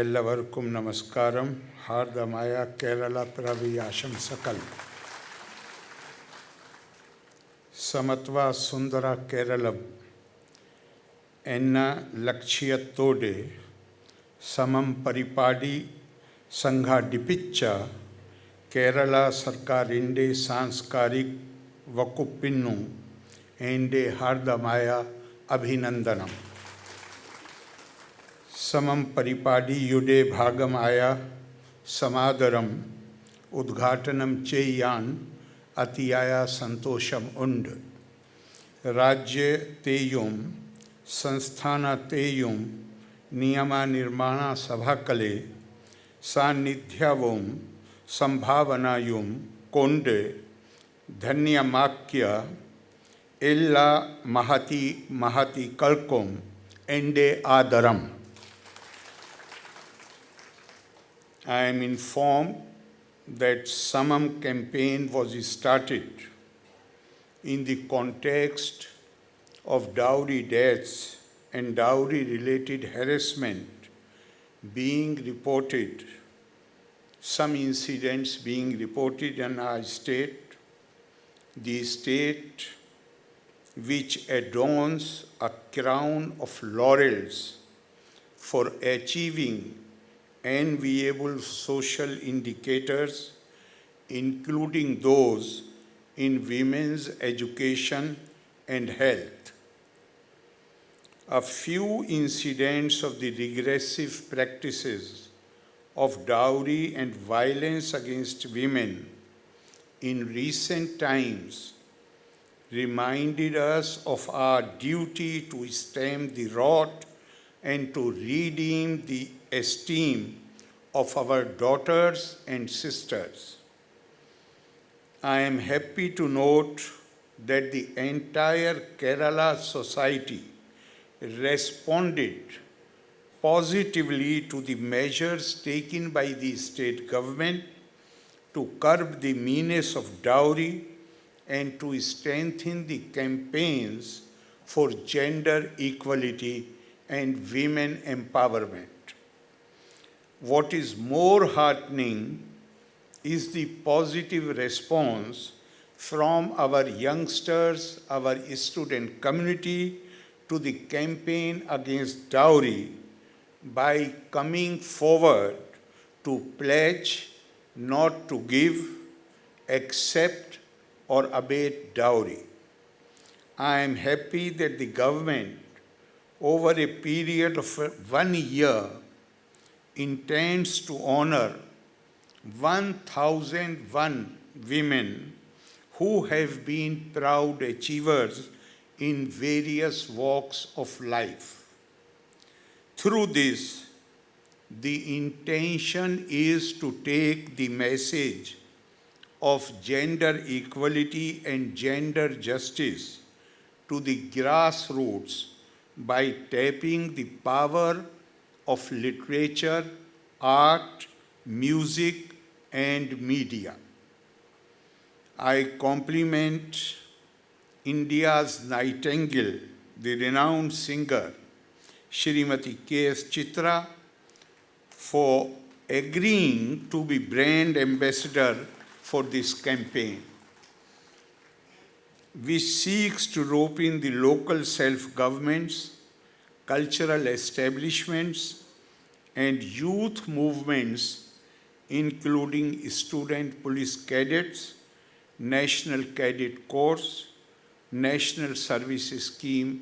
എല്ലാവർക്കും നമസ്കാരം. ഹാർദമായ കേരള പിറവി ആശംസകൾ. സമത്വ സുന്ദര കേരളം എന്ന ലക്ഷ്യത്തോടെ സമം പരിപാടി സംഘടിപ്പിച്ച കേരള സർക്കാരിൻ്റെ സാംസ്കാരിക വകുപ്പിനും എൻ്റെ ഹാർദമായ അഭിനന്ദനം. സമം പരിപാടിയുടെ ഭാഗമായ സമാദരം ഉദ്ഘാടനം ചെയ്യാൻ അതിയായ സന്തോഷം ഉണ്ട്. രാജ്യത്തെയും സംസ്ഥാനത്തെയും നിയമനിർമ്മാണ സഭകളെ സാന്നിധ്യവും സംഭാവനയും കൊണ്ട് ധന്യമാക്കിയ എല്ലാ മഹതികൾക്കും എൻ്റെ ആദരം. I am informed that Samam campaign was started in the context of dowry deaths and dowry-related harassment being reported, some incidents being reported in our state, the state which adorns a crown of laurels for achieving enviable social indicators, including those in women's education and health. A few incidents of the regressive practices of dowry and violence against women in recent times reminded us of our duty to stem the rot and to redeem the esteem of our daughters and sisters. I am happy to note that the entire Kerala society responded positively to the measures taken by the state government to curb the menace of dowry and to strengthen the campaigns for gender equality and women empowerment. What is more heartening is the positive response from our youngsters, our student community to the campaign against dowry by coming forward to pledge not to give, accept, or abate dowry. I am happy that the government, over a period of 1 year, intends to honor 1,001 women who have been proud achievers in various walks of life. Through this, the intention is to take the message of gender equality and gender justice to the grassroots by tapping the power of literature, art, music, and media. I compliment India's Nightingale, the renowned singer, Shrimati K.S. Chitra, for agreeing to be brand ambassador for this campaign, which seeks to rope in the local self-governments, cultural establishments, and youth movements, including student police cadets, National Cadet Corps, National Service Scheme,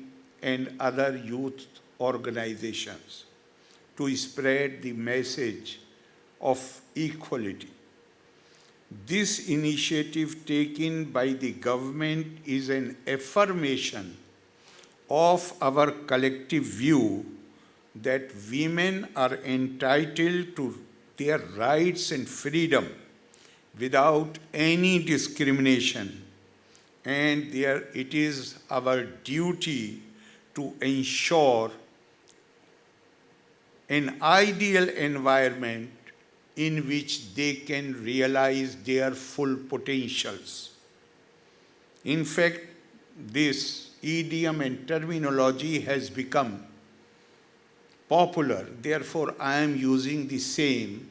and other youth organizations, to spread the message of equality. This initiative taken by the government is an affirmation of our collective view that women are entitled to their rights and freedom without any discrimination, and it is our duty to ensure an ideal environment in which they can realize their full potentials. In fact, this idiom and terminology has become popular. Therefore, I am using the same.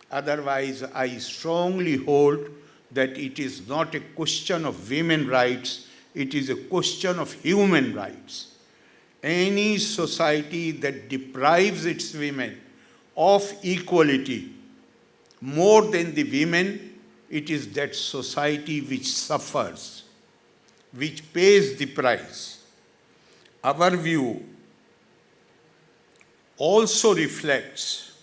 Otherwise, I strongly hold that it is not a question of women's rights, it is a question of human rights. Any society that deprives its women of equality more than the women, it is that society which suffers, which pays the price. Our view also reflects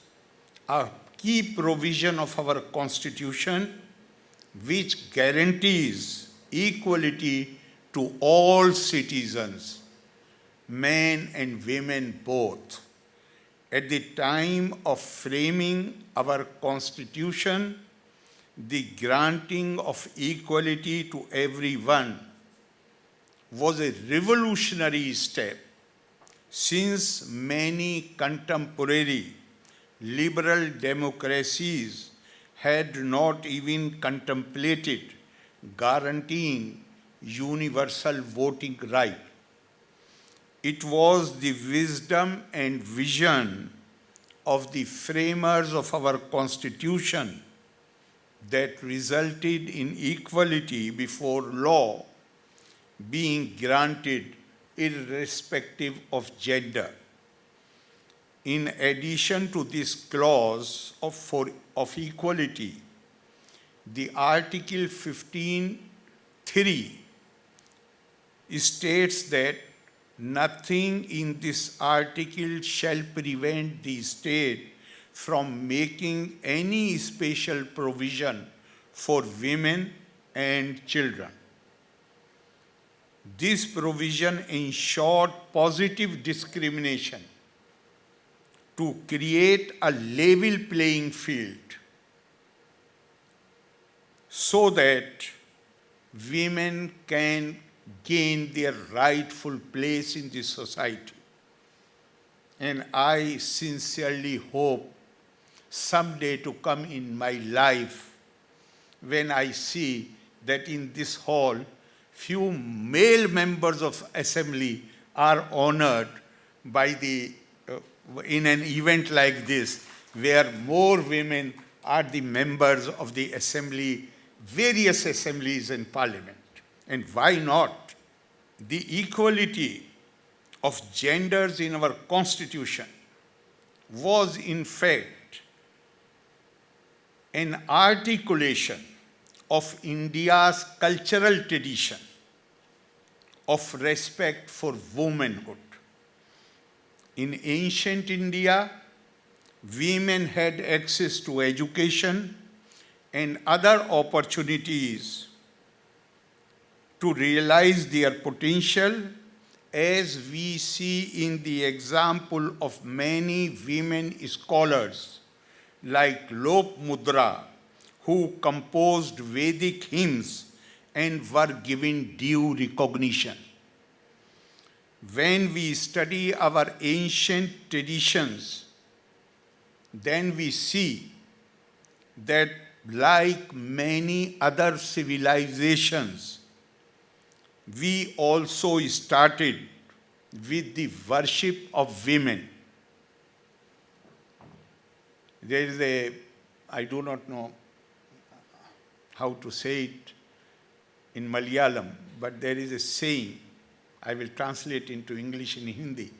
a key provision of our Constitution which guarantees equality to all citizens, men and women both. At the time of framing our Constitution, the granting of equality to everyone was a revolutionary step, since many contemporary liberal democracies had not even contemplated guaranteeing universal voting right. It was the wisdom and vision of the framers of our Constitution that resulted in equality before law being granted irrespective of gender. In addition to this clause of equality, the Article 15(3) states that nothing in this article shall prevent the state from making any special provision for women and children. This provision ensured positive discrimination to create a level playing field so that women can gain their rightful place in the society. And I sincerely hope someday to come in my life when I see that in this hall, few male members of assembly are honored by in an event like this, where more women are the members of the assembly, various assemblies and parliament. And why not? The equality of genders in our Constitution was in fact an articulation of India's cultural tradition of respect for womanhood. In ancient India, women had access to education and other opportunities to realize their potential, as we see in the example of many women scholars like Lopamudra, who composed Vedic hymns and were given due recognition. When we study our ancient traditions, then we see that like many other civilizations, we also started with the worship of women. There is I do not know how to say it in Malayalam, but there is a saying, I will translate into English and Hindi,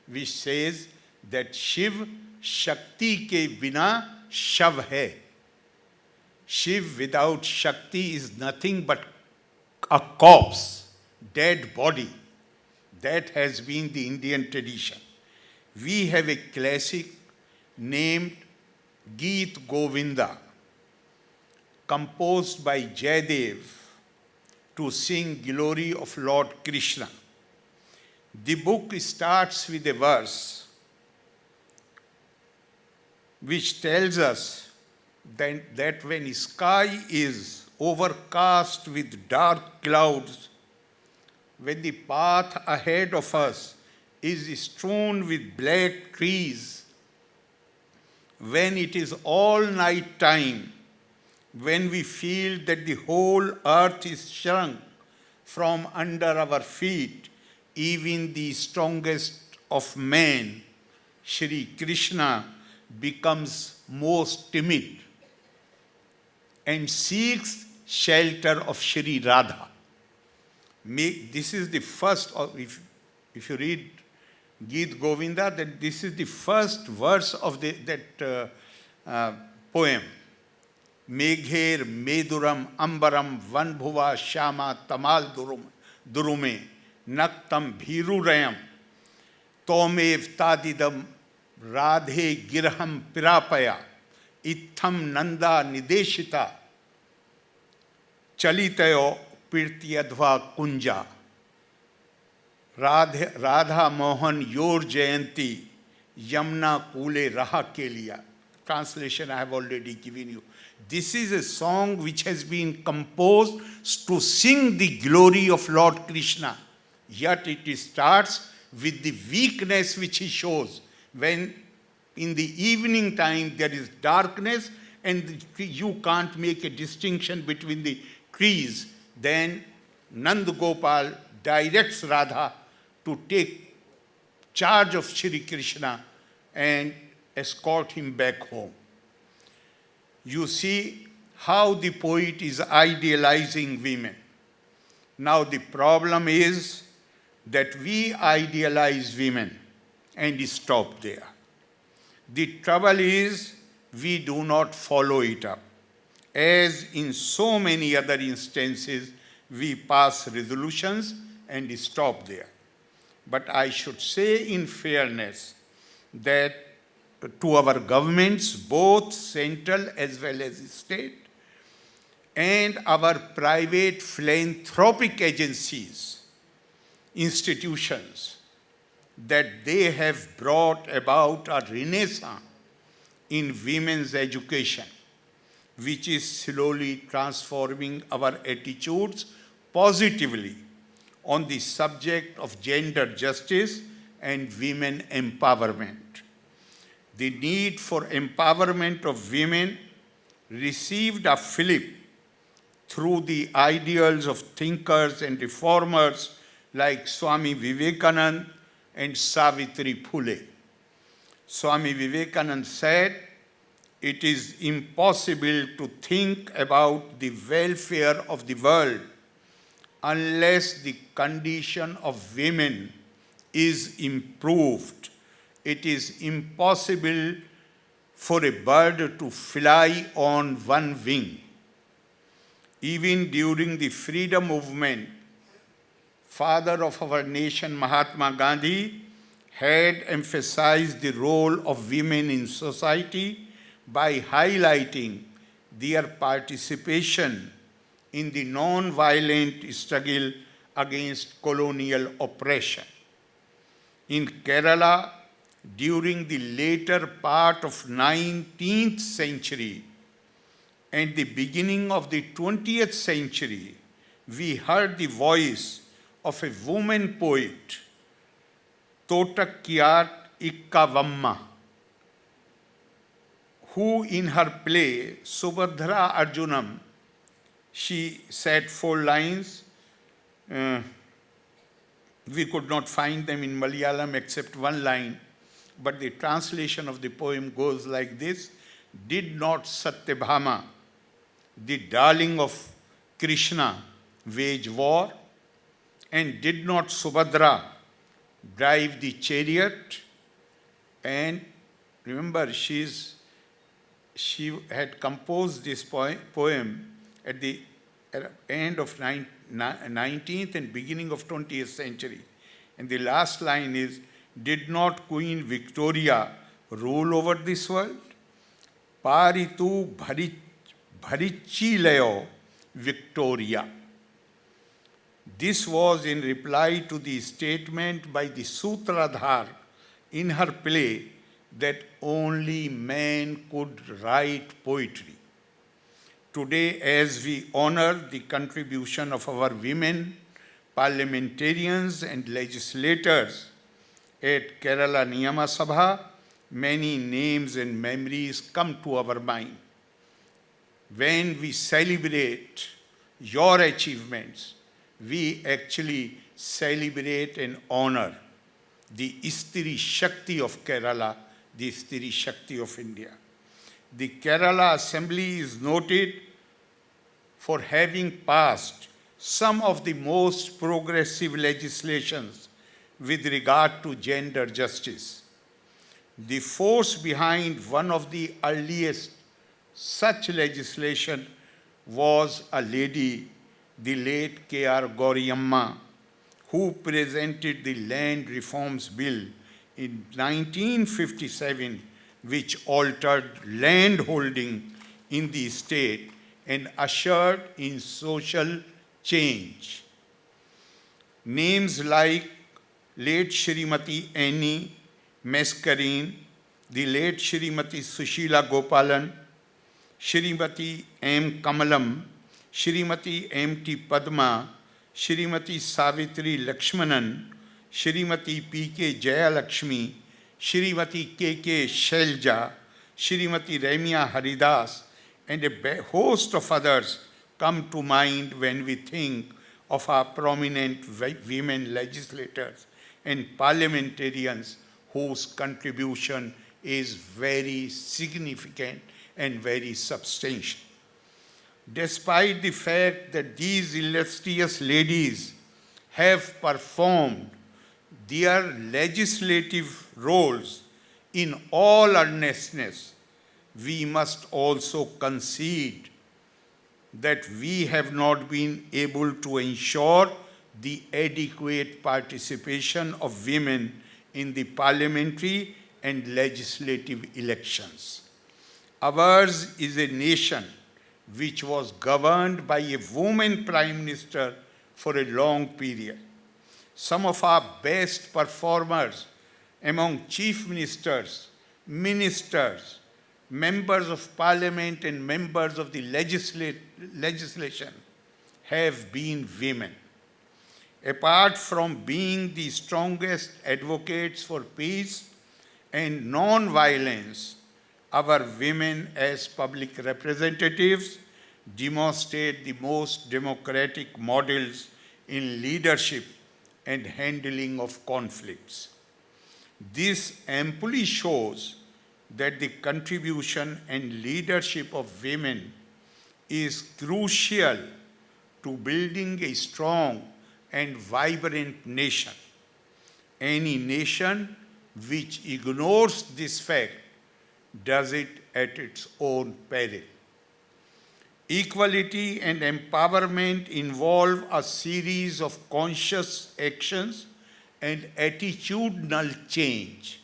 which says that Shiv Shakti ke bina shav hai. Shiv without Shakti is nothing but a corpse, dead body. That has been the Indian tradition. We have a classic named Geet Govinda, composed by Jayadev to sing glory of Lord Krishna. The book starts with a verse which tells us that when sky is overcast with dark clouds, when the path ahead of us is strewn with black trees, when it is all night time, when we feel that the whole earth is shrunk from under our feet, even the strongest of men Shri Krishna becomes most timid and seeks shelter of Shri Radha. This is the first, if you read Geet Govinda, then this is the first verse of that poem. Megher meduram ambaram vanbhuva shama tamal durume naktam bhirurayam tomev tadidam radhe girham pirapaya itham nanda nideshita chalitayo pirtiyadva kunja Radha Mohan Yor Jayanti Yamna Kule Raha Keliya. Translation I have already given you. This is a song which has been composed to sing the glory of Lord Krishna. Yet it starts with the weakness which he shows. When in the evening time there is darkness and you can't make a distinction between the trees, then Nand Gopal directs Radha to take charge of Shri Krishna and escort him back home. You see how the poet is idealizing women. Now the problem is that we idealize women and stop there. The trouble is we do not follow it up. As in so many other instances, we pass resolutions and stop there. But I should say in fairness that to our governments, both central as well as state, and our private philanthropic agencies, institutions, that they have brought about a renaissance in women's education, which is slowly transforming our attitudes positively on the subject of gender justice and women empowerment. The need for empowerment of women received a fillip through the ideals of thinkers and reformers like Swami Vivekananda and Savitri Phule. Swami Vivekananda said, "It is impossible to think about the welfare of the world unless the condition of women is improved. It is impossible for a bird to fly on one wing." Even during the freedom movement, father of our nation, Mahatma Gandhi, had emphasized the role of women in society by highlighting their participation in the non-violent struggle against colonial oppression. In Kerala, during the later part of 19th century and the beginning of the 20th century, we heard the voice of a woman poet, Tottakkiyat Ikkavamma, who in her play Subhadra Arjunam, she said 4 lines. We could not find them in Malayalam except 1 line, but the translation of the poem goes like this: "Did not Satyabhama, the darling of Krishna, wage war? And did not Subhadra drive the chariot?" And remember, she had composed this poem at the end of 19th and beginning of 20th century. And the last line is, "Did not Queen Victoria rule over this world? Paritu bharichilayo Victoria." This was in reply to the statement by the Sutradhar in her play that only men could write poetry. Today, as we honor the contribution of our women, parliamentarians and legislators at Kerala Niyama Sabha, many names and memories come to our mind. When we celebrate your achievements, we actually celebrate and honor the Stri Shakti of Kerala, the Stri Shakti of India. The Kerala Assembly is noted for having passed some of the most progressive legislations with regard to gender justice. The force behind one of the earliest such legislation was a lady, the late K.R. Gauriamma, who presented the Land Reforms Bill in 1957, which altered landholding in the state and ushered in social change. Names like late Shrimati Annie Mascarenhas, the late Shrimati Sushila Gopalan, Shrimati M. Kamalam, Shrimati M.T. Padma, Shrimati Savitri Lakshmanan, Shrimati P.K. Jayalakshmi, Shrimati K.K. Shelja, Shrimati Ramya Haridas, and a host of others come to mind when we think of our prominent women legislators and parliamentarians whose contribution is very significant and very substantial. Despite the fact that these illustrious ladies have performed their legislative roles in all earnestness, we must also concede that we have not been able to ensure the adequate participation of women in the parliamentary and legislative elections. Ours is a nation which was governed by a woman prime minister for a long period. Some of our best performers among chief ministers, ministers, members of parliament and members of the legislation have been women. Apart from being the strongest advocates for peace and non-violence, our women as public representatives demonstrate the most democratic models in leadership and handling of conflicts. This amply shows that the contribution and leadership of women is crucial to building a strong and vibrant nation. Any nation which ignores this fact does it at its own peril. Equality and empowerment involve a series of conscious actions and attitudinal change.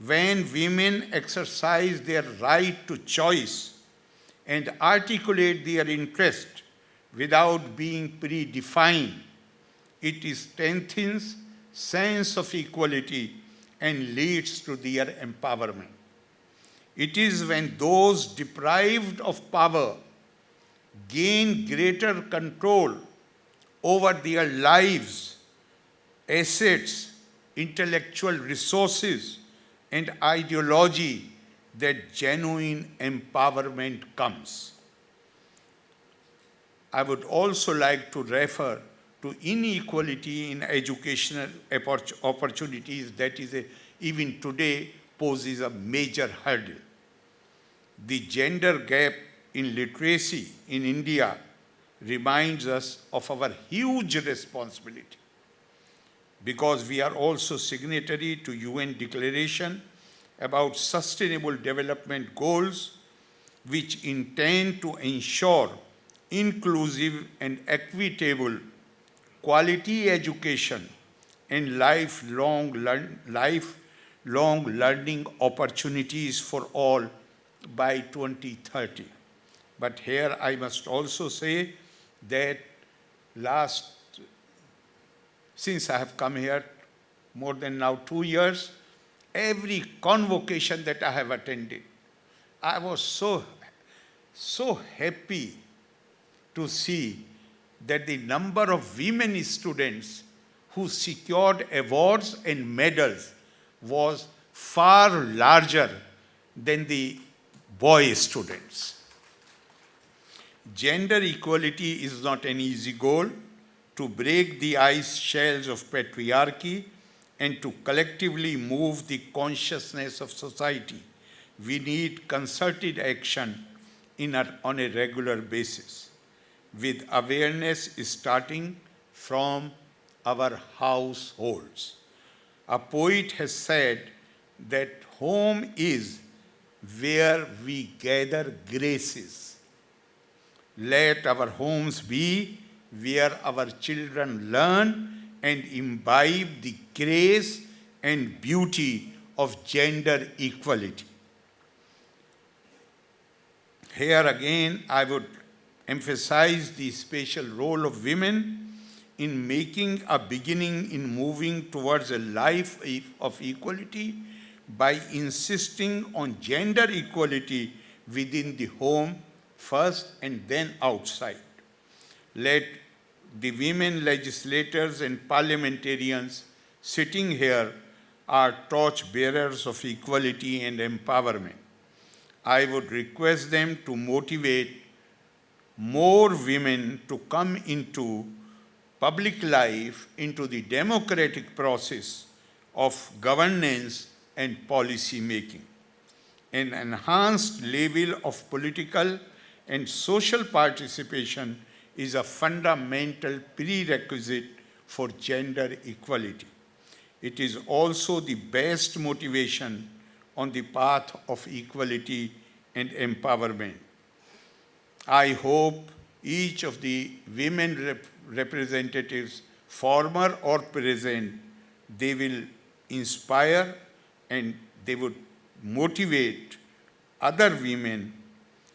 When women exercise their right to choice and articulate their interest without being predefined, it strengthens sense of equality and leads to their empowerment. It is when those deprived of power gain greater control over their lives, assets, intellectual resources, and ideology that genuine empowerment comes. I would also like to refer to inequality in educational opportunities that even today poses a major hurdle. The gender gap in literacy in India reminds us of our huge responsibility, because we are also signatory to UN Declaration about Sustainable Development Goals, which intend to ensure inclusive and equitable quality education and lifelong learning opportunities for all by 2030. But here I must also say that since I have come here more than now 2 years, every convocation that I have attended, I was so happy to see that the number of women students who secured awards and medals was far larger than the boy students. Gender equality is not an easy goal. To break the ice shells of patriarchy and to collectively move the consciousness of society, we need concerted action on a regular basis, with awareness starting from our households. A poet has said that home is where we gather graces. Let our homes be where our children learn and imbibe the grace and beauty of gender equality. Here again, I would emphasize the special role of women in making a beginning in moving towards a life of equality by insisting on gender equality within the home first and then outside. Let the women legislators and parliamentarians sitting here are torch bearers of equality and empowerment. I would request them to motivate more women to come into public life, into the democratic process of governance and policy making. An enhanced level of political and social participation is a fundamental prerequisite for gender equality. It is also the best motivation on the path of equality and empowerment. I hope each of the women representatives, former or present, they will inspire and they would motivate other women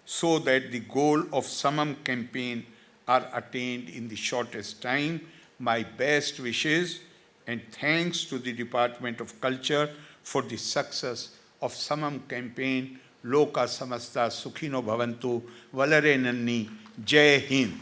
so that the goal of Samam campaign are attained in the shortest time. My best wishes and thanks to the Department of Culture for the success of Samam campaign. Loka samasta sukhino bhavantu, valare nanni, Jai Hind.